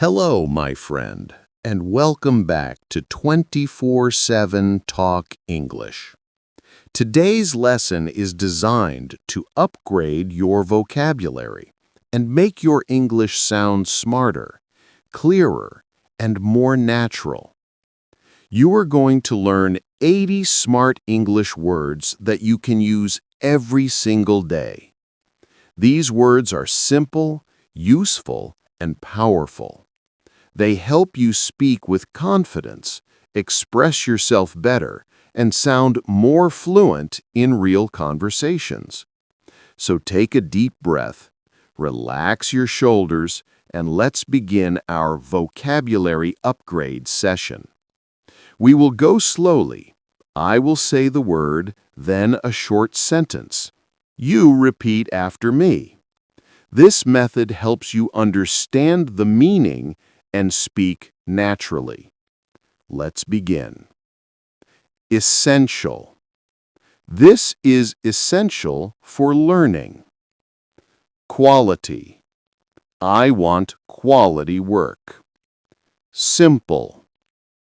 Hello, my friend, and welcome back to 24/7 Talk English. Today's lesson is designed to upgrade your vocabulary and make your English sound smarter, clearer, and more natural. You are going to learn 80 smart English words that you can use every single day. These words are simple, useful, and powerful. They help you speak with confidence, express yourself better, and sound more fluent in real conversations. So take a deep breath, relax your shoulders, and let's begin our vocabulary upgrade session. We will go slowly. I will say the word, then a short sentence. You repeat after me. This method helps you understand the meaning and speak naturally. Let's begin. Essential. This is essential for learning. Quality. I want quality work. Simple.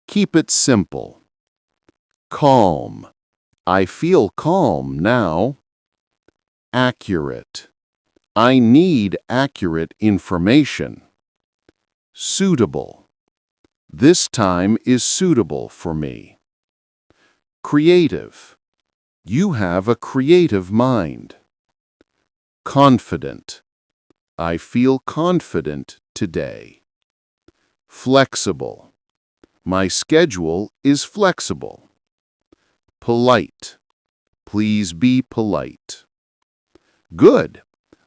Keep it simple. Calm. I feel calm now. Accurate. I need accurate information. Suitable. This time is suitable for me. Creative. You have a creative mind. Confident. I feel confident today. Flexible. My schedule is flexible. Polite. Please be polite. Good.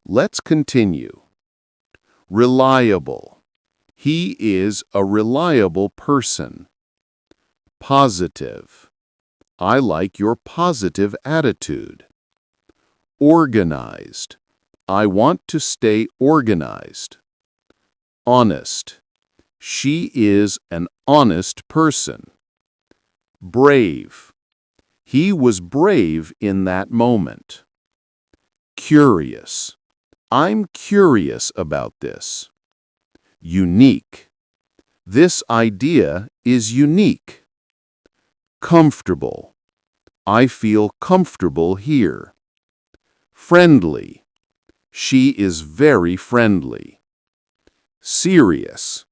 Let's continue. Reliable. He is a reliable person. Positive. I like your positive attitude. Organized. I want to stay organized. Honest. She is an honest person. Brave. He was brave in that moment. Curious. I'm curious about this. Unique. This idea is unique. Comfortable. I feel comfortable here. Friendly. She is very friendly. Serious.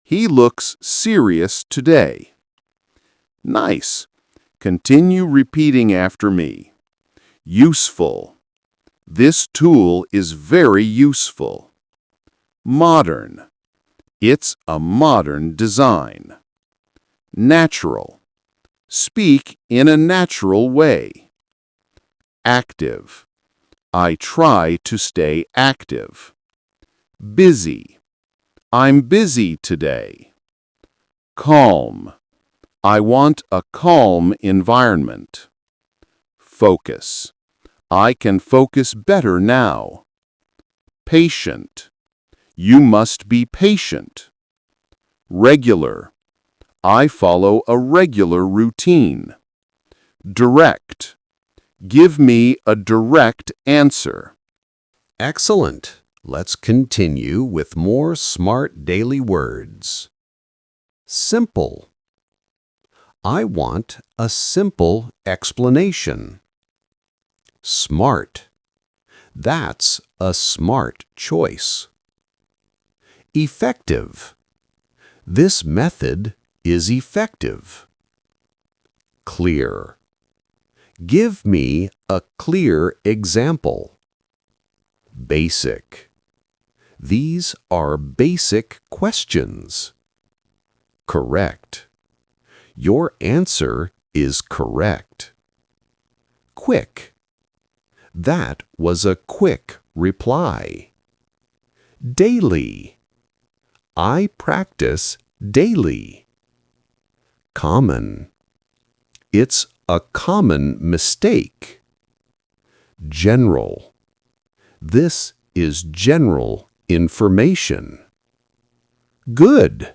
He looks serious today. Nice. Continue repeating after me. Useful. This tool is very useful. Modern. It's a modern design. Natural. Speak in a natural way. Active. I try to stay active. Busy. I'm busy today. Calm. I want a calm environment. Focus. I can focus better now. Patient. You must be patient. Regular. I follow a regular routine. Direct. Give me a direct answer. Excellent. Let's continue with more smart daily words. Simple. I want a simple explanation. Smart. That's a smart choice. Effective. This method is effective. Clear. Give me a clear example. Basic. These are basic questions. Correct. Your answer is correct. Quick. That was a quick reply. Daily. I practice daily. Common. It's a common mistake. General. This is general information. Good.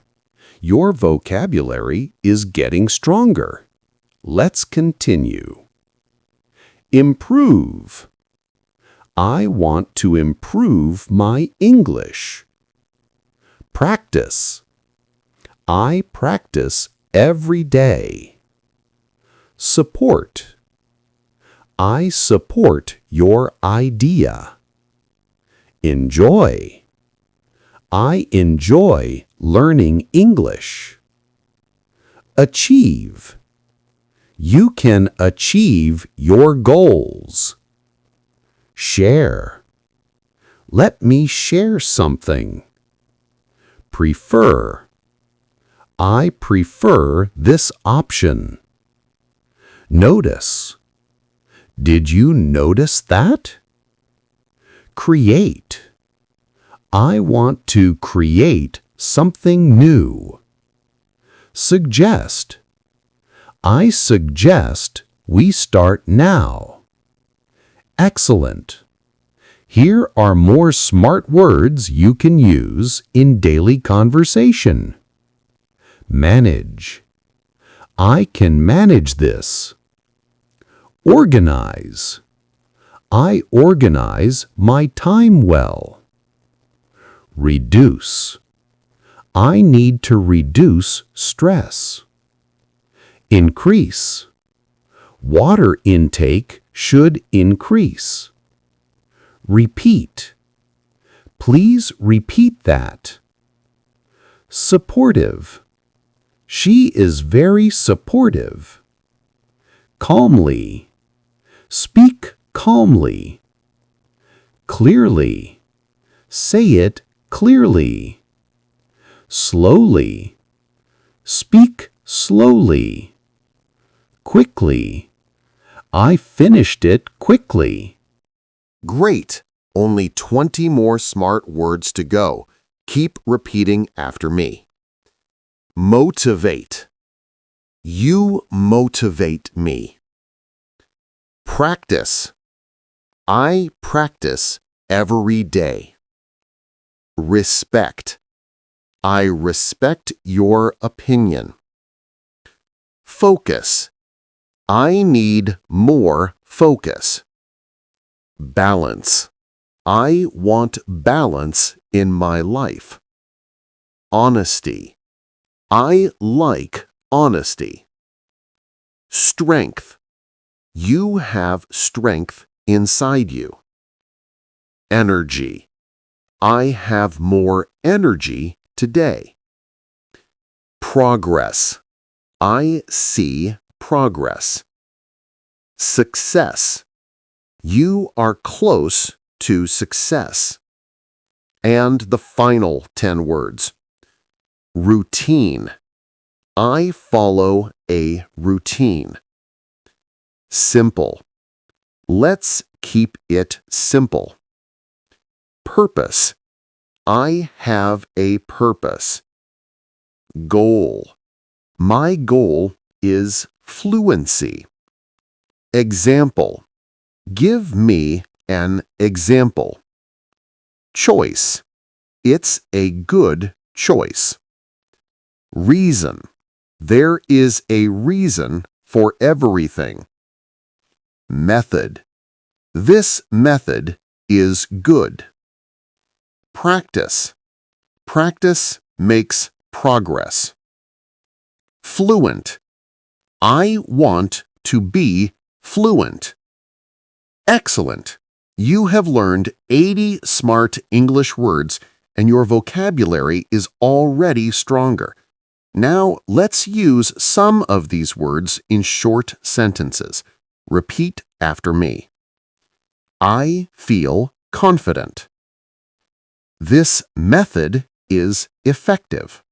Your vocabulary is getting stronger. Let's continue. Improve. I want to improve my English. Practice. I practice every day. Support. I support your idea. Enjoy. I enjoy learning English. Achieve. You can achieve your goals. Share. Let me share something. Prefer. I prefer this option. Notice. Did you notice that? Create. I want to create something new. Suggest. I suggest we start now. Excellent. Here are more smart words you can use in daily conversation. Manage. I can manage this. Organize. I organize my time well. Reduce. I need to reduce stress. Increase. Water intake should increase. Repeat. Please repeat that. Supportive. She is very supportive. Calmly. Speak calmly. Clearly. Say it clearly. Slowly. Speak slowly. Quickly. I finished it quickly. Great! Only 20 more smart words to go. Keep repeating after me. Motivate. You motivate me. Practice. I practice every day. Respect. I respect your opinion. Focus. I need more focus. Balance. I want balance in my life. Honesty. I like honesty. Strength. You have strength inside you. Energy. I have more energy today. Progress. I see progress. Success. You are close to success. And the final 10 words. Routine. I follow a routine. Simple. Let's keep it simple. Purpose. I have a purpose. Goal. My goal is fluency. Example. Give me an example. Choice. It's a good choice. Reason. There is a reason for everything. Method. This method is good. Practice. Practice makes progress. Fluent. I want to be fluent. Excellent! You have learned 80 smart English words and your vocabulary is already stronger. Now let's use some of these words in short sentences. Repeat after me. I feel confident. This method is effective.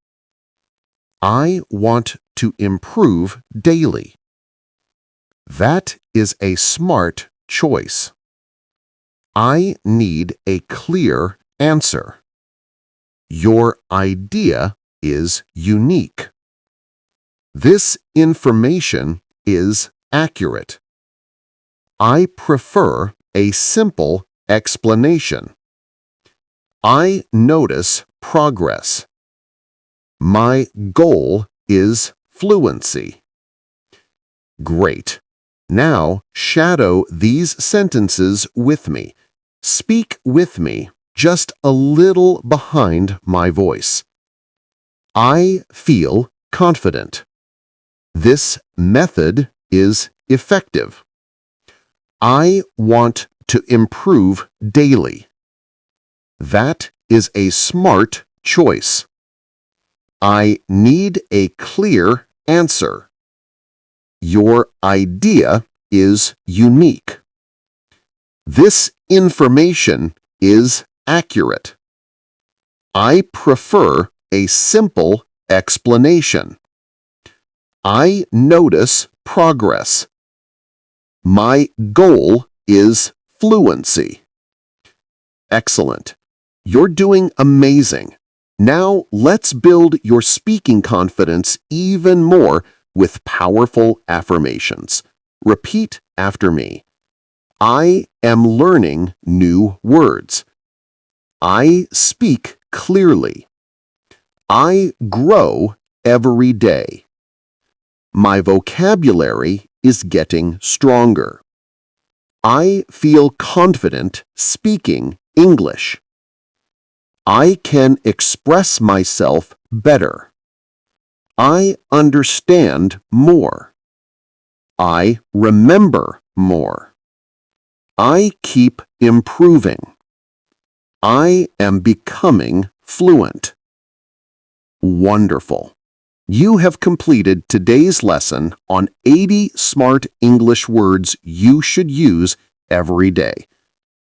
I want to improve daily. That is a smart choice. I need a clear answer. Your idea is unique. This information is accurate. I prefer a simple explanation. I notice progress. My goal is fluency. Great. Now shadow these sentences with me. Speak with me, just a little behind my voice. I feel confident. This method is effective. I want to improve daily. That is a smart choice. I need a clear answer. Your idea is unique. This information is accurate. I prefer a simple explanation. I notice progress. My goal is fluency. Excellent. You're doing amazing. Now let's build your speaking confidence even more with powerful affirmations. Repeat after me. I am learning new words. I speak clearly. I grow every day. My vocabulary is getting stronger. I feel confident speaking English. I can express myself better. I understand more. I remember more. I keep improving. I am becoming fluent. Wonderful. You have completed today's lesson on 80 smart English words you should use every day.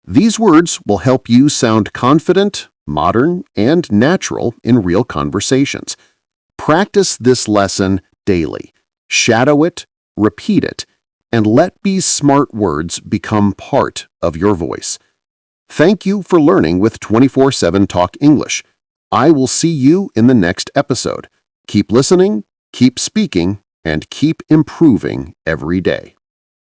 These words will help you sound confident, modern, and natural in real conversations. Practice this lesson daily. Shadow it, repeat it, and let these smart words become part of your voice. Thank you for learning with 24/7 Talk English. I will see you in the next episode. Keep listening, keep speaking, and keep improving every day.